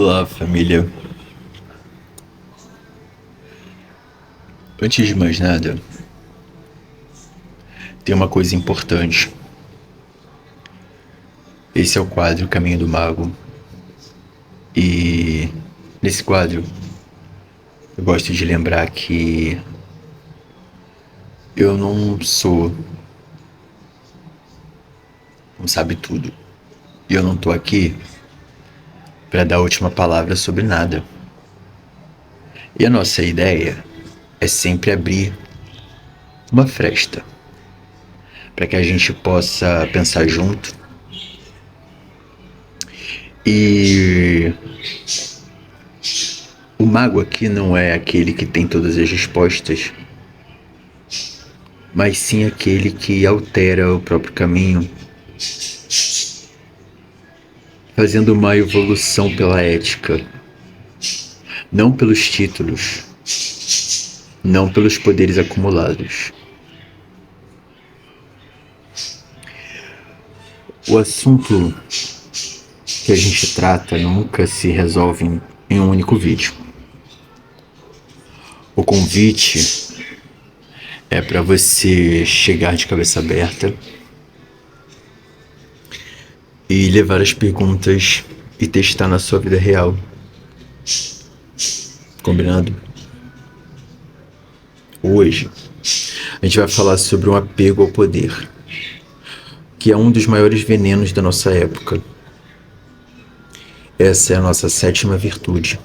Olá, família. Antes de mais nada, tem uma coisa importante. Esse é o quadro Caminho do Mago. E nesse quadro, eu gosto de lembrar que eu não sou um sabe-tudo. E eu não tô aqui para dar a última palavra sobre nada. E a nossa ideia é sempre abrir uma fresta para que a gente possa pensar junto e o mago aqui não é aquele que tem todas as respostas, mas sim aquele que altera o próprio caminho, fazendo uma evolução pela ética, não pelos títulos, não pelos poderes acumulados. O assunto que a gente trata nunca se resolve em um único vídeo. O convite é para você chegar de cabeça aberta e levar as perguntas e testar na sua vida real. Combinado? Hoje, a gente vai falar sobre um apego ao poder, que é um dos maiores venenos da nossa época. Essa é a nossa sétima virtude,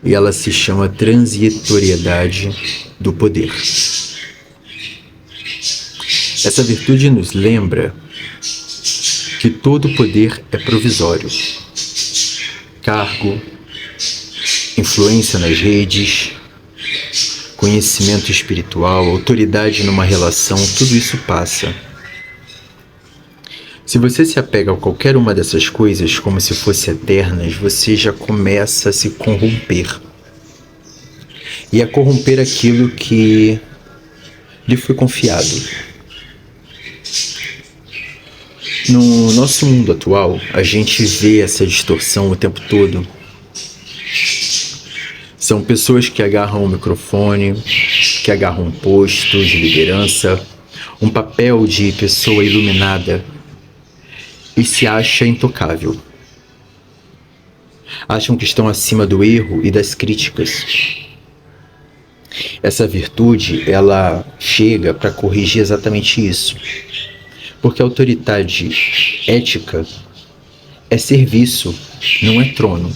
e ela se chama transitoriedade do poder. Essa virtude nos lembra que todo poder é provisório. Cargo, influência nas redes, conhecimento espiritual, autoridade numa relação, tudo isso passa. Se você se apega a qualquer uma dessas coisas como se fossem eternas, você já começa a se corromper. E a corromper aquilo que lhe foi confiado. No nosso mundo atual, a gente vê essa distorção o tempo todo. São pessoas que agarram o microfone, que agarram um posto de liderança, um papel de pessoa iluminada e se acha intocável. Acham que estão acima do erro e das críticas. Essa virtude, ela chega para corrigir exatamente isso. Porque a autoridade ética é serviço, não é trono.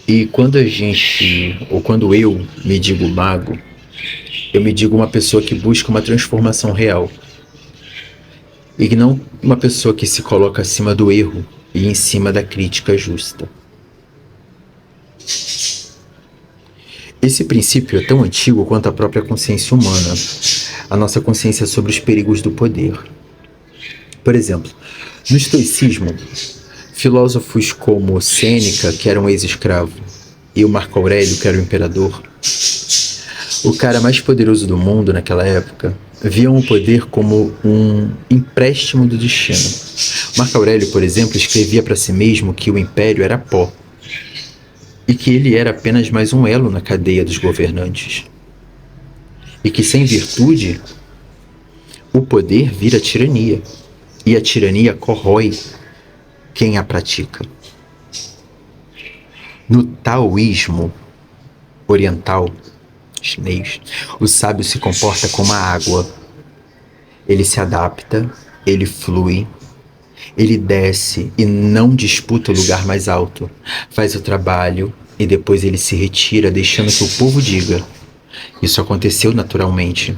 E quando a gente, ou quando eu me digo mago, eu me digo uma pessoa que busca uma transformação real. E não uma pessoa que se coloca acima do erro e em cima da crítica justa. Esse princípio é tão antigo quanto a própria consciência humana, a nossa consciência sobre os perigos do poder. Por exemplo, no estoicismo, filósofos como Sêneca, que era um ex-escravo, e o Marco Aurélio, que era o imperador, o cara mais poderoso do mundo naquela época, viam o poder como um empréstimo do destino. Marco Aurélio, por exemplo, escrevia para si mesmo que o império era pó e que ele era apenas mais um elo na cadeia dos governantes. E que sem virtude, o poder vira tirania e a tirania corrói quem a pratica. No taoísmo oriental, chinês, o sábio se comporta como a água. Ele se adapta, ele flui, ele desce e não disputa o lugar mais alto. Faz o trabalho e depois ele se retira, deixando que o povo diga: isso aconteceu naturalmente.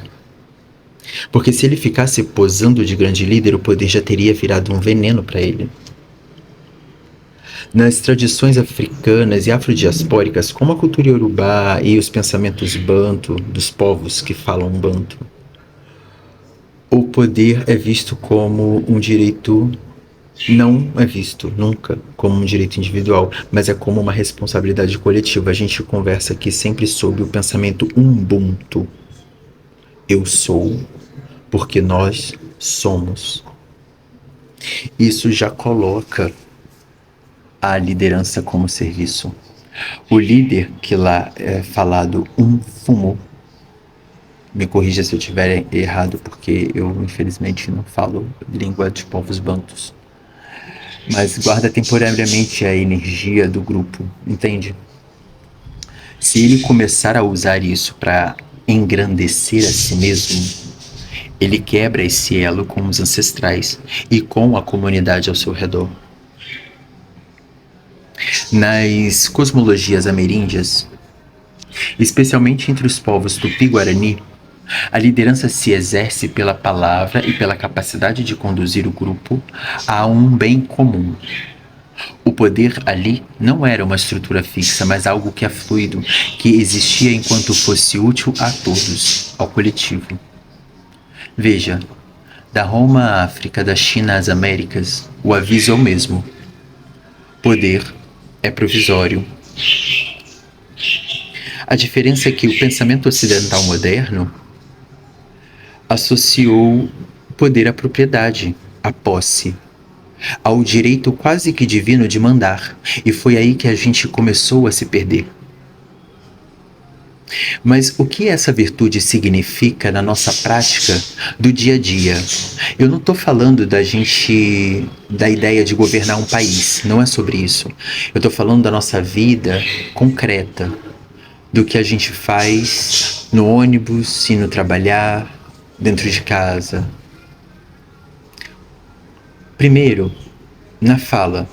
Porque se ele ficasse posando de grande líder, o poder já teria virado um veneno para ele. Nas tradições africanas e afrodiaspóricas, como a cultura iorubá e os pensamentos banto, dos povos que falam banto, o poder é visto como um direito, não é visto nunca como um direito individual, mas é como uma responsabilidade coletiva. A gente conversa aqui sempre sobre o pensamento Ubuntu. Eu sou porque nós somos. Isso já coloca a liderança como serviço. O líder que lá é falado fumo, me corrija se eu estiver errado, porque eu infelizmente não falo língua de povos bantus, mas guarda temporariamente a energia do grupo, entende? Se ele começar a usar isso para engrandecer a si mesmo, ele quebra esse elo com os ancestrais e com a comunidade ao seu redor. Nas cosmologias ameríndias, especialmente entre os povos Tupi-Guarani, a liderança se exerce pela palavra e pela capacidade de conduzir o grupo a um bem comum. O poder ali não era uma estrutura fixa, mas algo que é fluido, que existia enquanto fosse útil a todos, ao coletivo. Veja, da Roma à África, da China às Américas, o aviso é o mesmo. Poder é provisório. A diferença é que o pensamento ocidental moderno associou o poder à propriedade, à posse, ao direito quase que divino de mandar, e foi aí que a gente começou a se perder. Mas o que essa virtude significa na nossa prática do dia a dia? Eu não estou falando da ideia de governar um país, não é sobre isso. Eu estou falando da nossa vida concreta, do que a gente faz no ônibus, indo trabalhar, dentro de casa. Primeiro, na fala.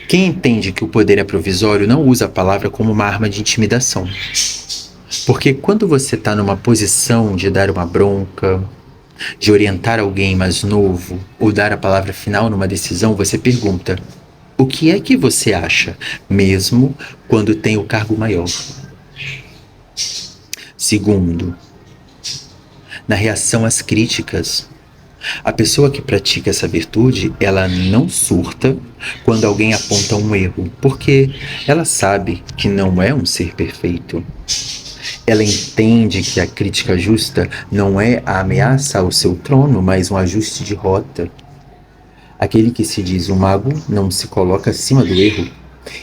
Quem entende que o poder é provisório não usa a palavra como uma arma de intimidação. Porque quando você está numa posição de dar uma bronca, de orientar alguém mais novo, ou dar a palavra final numa decisão, você pergunta: o que é que você acha, mesmo quando tem o cargo maior? Segundo, na reação às críticas. A pessoa que pratica essa virtude, ela não surta quando alguém aponta um erro, porque ela sabe que não é um ser perfeito. Ela entende que a crítica justa não é a ameaça ao seu trono, mas um ajuste de rota. Aquele que se diz um mago não se coloca acima do erro.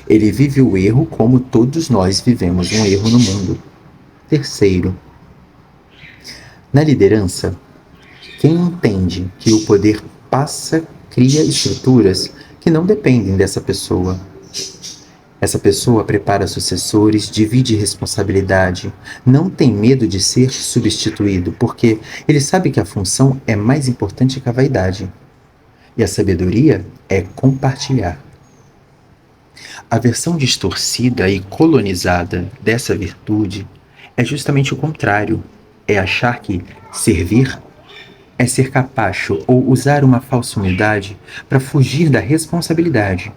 Ele vive o erro como todos nós vivemos um erro no mundo. Terceiro, na liderança, quem entende que o poder cria estruturas que não dependem dessa pessoa. Essa pessoa prepara sucessores, divide responsabilidade, não tem medo de ser substituído, porque ele sabe que a função é mais importante que a vaidade. E a sabedoria é compartilhar. A versão distorcida e colonizada dessa virtude é justamente o contrário. É achar que servir é ser capacho ou usar uma falsa humildade para fugir da responsabilidade.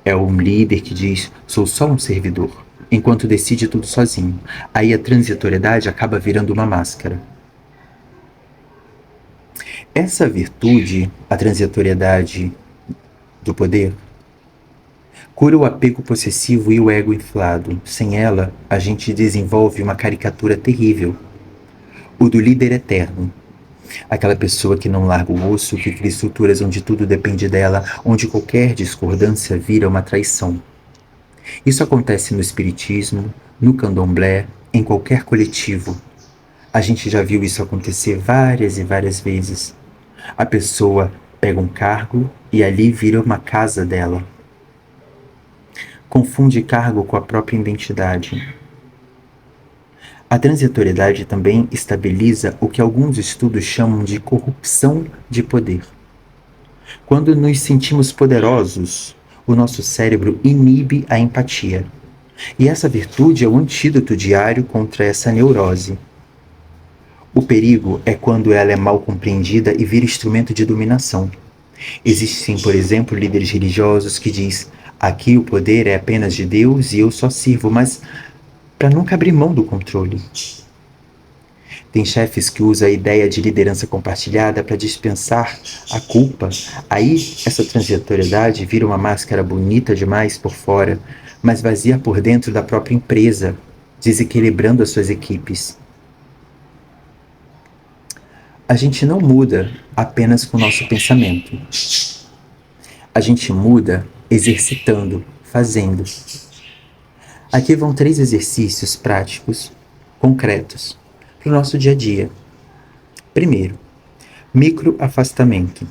É um líder que diz: sou só um servidor, enquanto decide tudo sozinho. Aí a transitoriedade acaba virando uma máscara. Essa virtude, a transitoriedade do poder, cura o apego possessivo e o ego inflado. Sem ela, a gente desenvolve uma caricatura terrível, o do líder eterno. Aquela pessoa que não larga o osso, que cria estruturas onde tudo depende dela, onde qualquer discordância vira uma traição. Isso acontece no espiritismo, no candomblé, em qualquer coletivo. A gente já viu isso acontecer várias e várias vezes. A pessoa pega um cargo e ali vira uma casa dela. Confunde cargo com a própria identidade. A transitoriedade também estabiliza o que alguns estudos chamam de corrupção de poder. Quando nos sentimos poderosos, o nosso cérebro inibe a empatia. E essa virtude é o antídoto diário contra essa neurose. O perigo é quando ela é mal compreendida e vira instrumento de dominação. Existem, por exemplo, líderes religiosos que dizem: aqui o poder é apenas de Deus e eu só sirvo, mas para nunca abrir mão do controle. Tem chefes que usam a ideia de liderança compartilhada para dispensar a culpa. Aí, essa transitoriedade vira uma máscara bonita demais por fora, mas vazia por dentro da própria empresa, desequilibrando as suas equipes. A gente não muda apenas com o nosso pensamento. A gente muda exercitando, fazendo. Aqui vão 3 exercícios práticos, concretos, para o nosso dia a dia. Primeiro, microafastamento.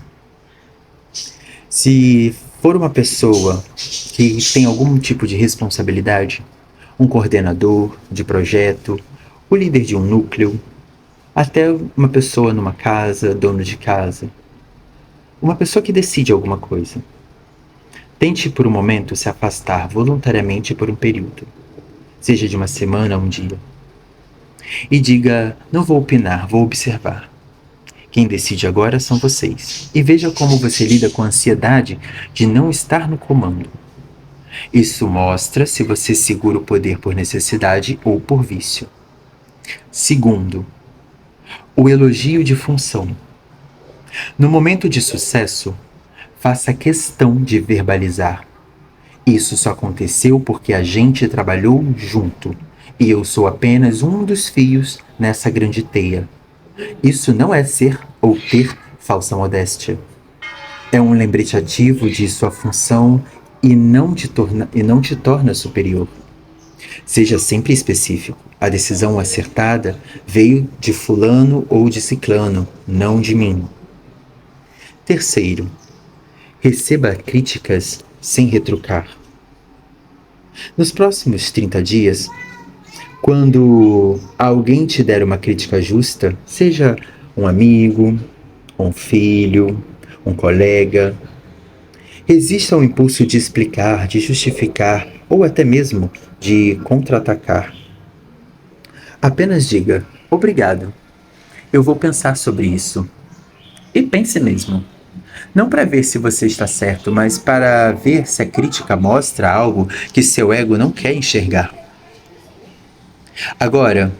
Se for uma pessoa que tem algum tipo de responsabilidade, um coordenador de projeto, o líder de um núcleo, até uma pessoa numa casa, dono de casa, uma pessoa que decide alguma coisa. Tente por um momento se afastar voluntariamente por um período, seja de uma semana a um dia. E diga: não vou opinar, vou observar. Quem decide agora são vocês. E veja como você lida com a ansiedade de não estar no comando. Isso mostra se você segura o poder por necessidade ou por vício. Segundo, o elogio de função. No momento de sucesso, faça questão de verbalizar: isso só aconteceu porque a gente trabalhou junto e eu sou apenas um dos fios nessa grande teia. Isso não é ser ou ter falsa modéstia. É um lembrete ativo de sua função e não te torna superior. Seja sempre específico. A decisão acertada veio de fulano ou de ciclano, não de mim. Terceiro, receba críticas sem retrucar. Nos próximos 30 dias, quando alguém te der uma crítica justa, seja um amigo, um filho, um colega, resista ao impulso de explicar, de justificar ou até mesmo de contra-atacar. Apenas diga: obrigado, eu vou pensar sobre isso. E pense mesmo. Não para ver se você está certo, mas para ver se a crítica mostra algo que seu ego não quer enxergar. Agora,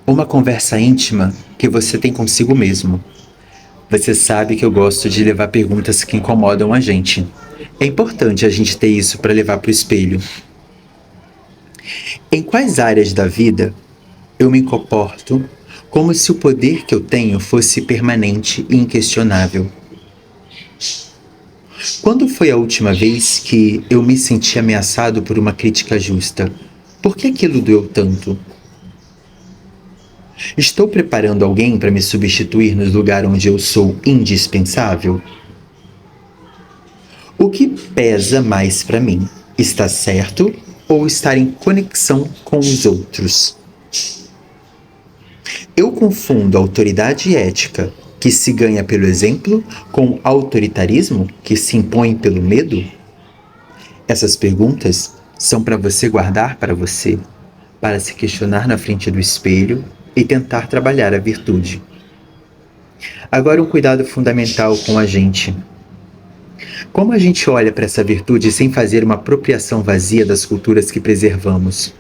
uma conversa íntima que você tem consigo mesmo. Você sabe que eu gosto de levar perguntas que incomodam a gente. É importante a gente ter isso para levar para o espelho. Em quais áreas da vida eu me comporto como se o poder que eu tenho fosse permanente e inquestionável? Quando foi a última vez que eu me senti ameaçado por uma crítica justa? Por que aquilo doeu tanto? Estou preparando alguém para me substituir no lugar onde eu sou indispensável? O que pesa mais para mim? Estar certo ou estar em conexão com os outros? Eu confundo autoridade e ética, que se ganha pelo exemplo, com autoritarismo, que se impõe pelo medo? Essas perguntas são para você guardar para você, para se questionar na frente do espelho e tentar trabalhar a virtude. Agora, um cuidado fundamental com a gente. Como a gente olha para essa virtude sem fazer uma apropriação vazia das culturas que preservamos?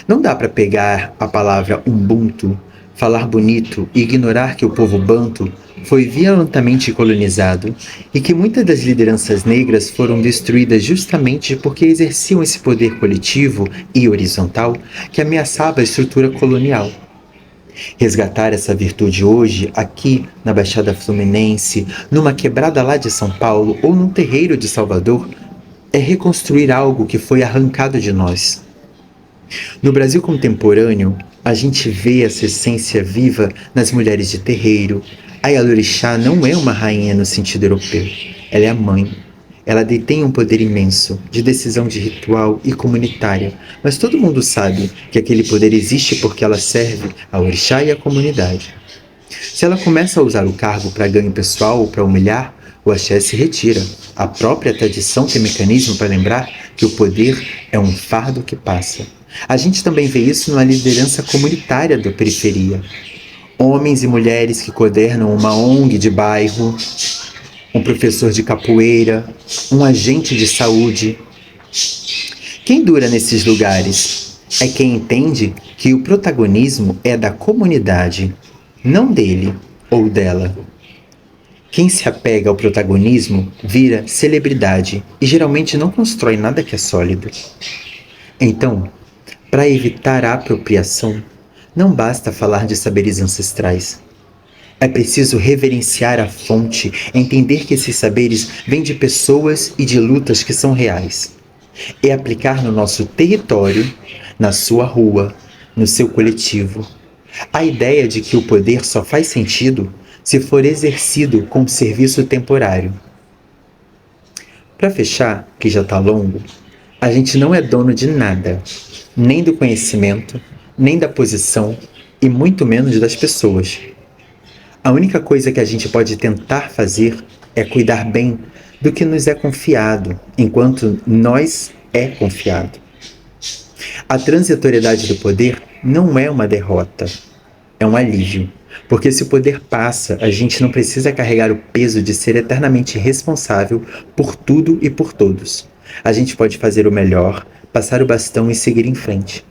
Não dá para pegar a palavra Ubuntu, falar bonito e ignorar que o povo banto foi violentamente colonizado e que muitas das lideranças negras foram destruídas justamente porque exerciam esse poder coletivo e horizontal que ameaçava a estrutura colonial. Resgatar essa virtude hoje, aqui na Baixada Fluminense, numa quebrada lá de São Paulo ou num terreiro de Salvador, é reconstruir algo que foi arrancado de nós. No Brasil contemporâneo, a gente vê essa essência viva nas mulheres de terreiro. A Yalorixá não é uma rainha no sentido europeu, ela é a mãe. Ela detém um poder imenso, de decisão de ritual e comunitária, mas todo mundo sabe que aquele poder existe porque ela serve ao orixá e à comunidade. Se ela começa a usar o cargo para ganho pessoal ou para humilhar, o axé se retira. A própria tradição tem mecanismo para lembrar que o poder é um fardo que passa. A gente também vê isso na liderança comunitária da periferia. Homens e mulheres que coordenam uma ONG de bairro, um professor de capoeira, um agente de saúde. Quem dura nesses lugares é quem entende que o protagonismo é da comunidade, não dele ou dela. Quem se apega ao protagonismo vira celebridade e geralmente não constrói nada que é sólido. Então, para evitar a apropriação, não basta falar de saberes ancestrais. É preciso reverenciar a fonte, entender que esses saberes vêm de pessoas e de lutas que são reais. E aplicar no nosso território, na sua rua, no seu coletivo. A ideia de que o poder só faz sentido se for exercido como serviço temporário. Para fechar, que já está longo, a gente não é dono de nada, nem do conhecimento, nem da posição e muito menos das pessoas. A única coisa que a gente pode tentar fazer é cuidar bem do que nos é confiado, enquanto nós é confiado. A transitoriedade do poder não é uma derrota, é um alívio. Porque se o poder passa, a gente não precisa carregar o peso de ser eternamente responsável por tudo e por todos. A gente pode fazer o melhor, passar o bastão e seguir em frente.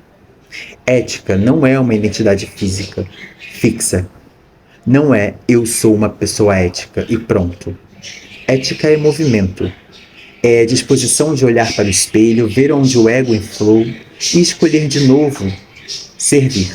Ética não é uma identidade física, fixa. Não é eu sou uma pessoa ética e pronto. Ética é movimento. É disposição de olhar para o espelho, ver onde o ego inflou e escolher de novo servir.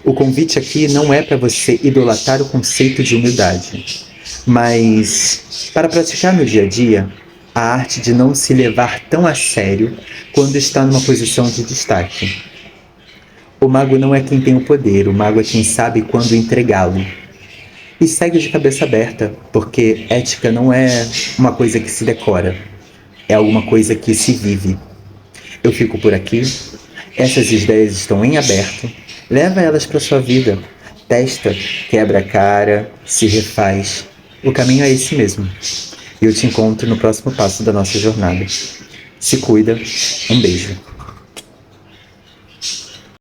O convite aqui não é para você idolatrar o conceito de humildade, mas para praticar no dia a dia a arte de não se levar tão a sério quando está numa posição de destaque. O mago não é quem tem o poder, o mago é quem sabe quando entregá-lo. E segue de cabeça aberta, porque ética não é uma coisa que se decora, é alguma coisa que se vive. Eu fico por aqui, essas ideias estão em aberto, leva elas para sua vida, testa, quebra a cara, se refaz. O caminho é esse mesmo. E eu te encontro no próximo passo da nossa jornada. Se cuida, um beijo.